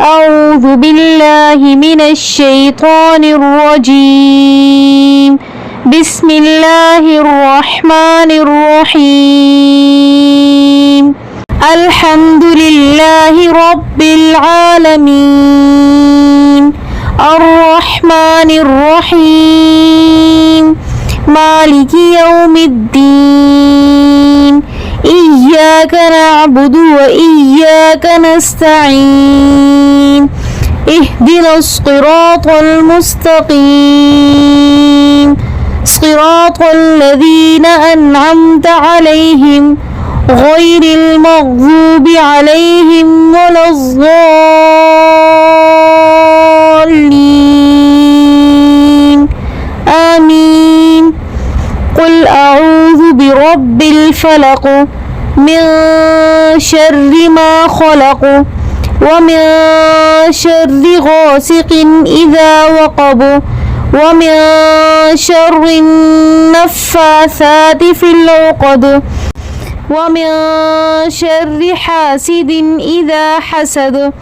أعوذ بالله من الشيطان الرجيم. بسم الله الرحمن الرحيم. الحمد لله رب العالمين الرحمن الرحيم مالك يوم الدين إياك نعبد وإياك نستعين اهدنا الصراط المستقيم صراط الذين أنعمت عليهم غير المغضوب عليهم ولا الضالين آمين. قل أعوذ برب الفلق من شر ما خلق ومن شر غاسق إذا وقب ومن شر النفاثات في العقد ومن شر حاسد إذا حسد.